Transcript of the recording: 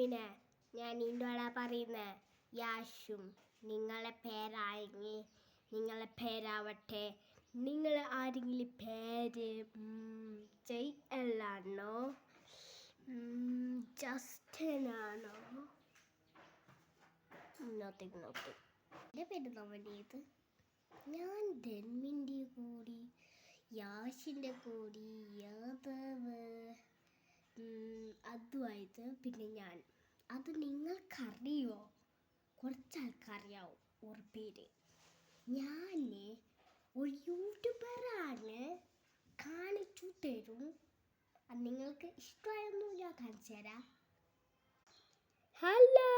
ഡെൽമിനെ ഞാൻ ഇന്നോടാ പറയുന്നത്. യാഷും നിങ്ങളെ പേരാണെങ്കിൽ നിങ്ങളെ പേരാവട്ടെ. നിങ്ങൾ ആരെങ്കിലും പേര് ജയ് ജസ്റ്റനാണോ? നോത്തിങ്. എൻ്റെ പേര് നവനീത്. ഞാൻ ഡെൽമിൻ്റെ കൂടി, യാഷിൻ്റെ കൂടി, യാദവ്, അതുമായിട്ട് പിന്നെ ഞാൻ. അത് നിങ്ങൾക്കറിയോ? കുറച്ചാൾക്കറിയാവും ഒരു പേര്. ഞാൻ ഒരു യൂട്യൂബറാണ്. കാണിച്ചു തരും. അത് നിങ്ങൾക്ക് ഇഷ്ടമായൊന്നും ഞാൻ കാണിച്ചു തരാം. ഹലോ.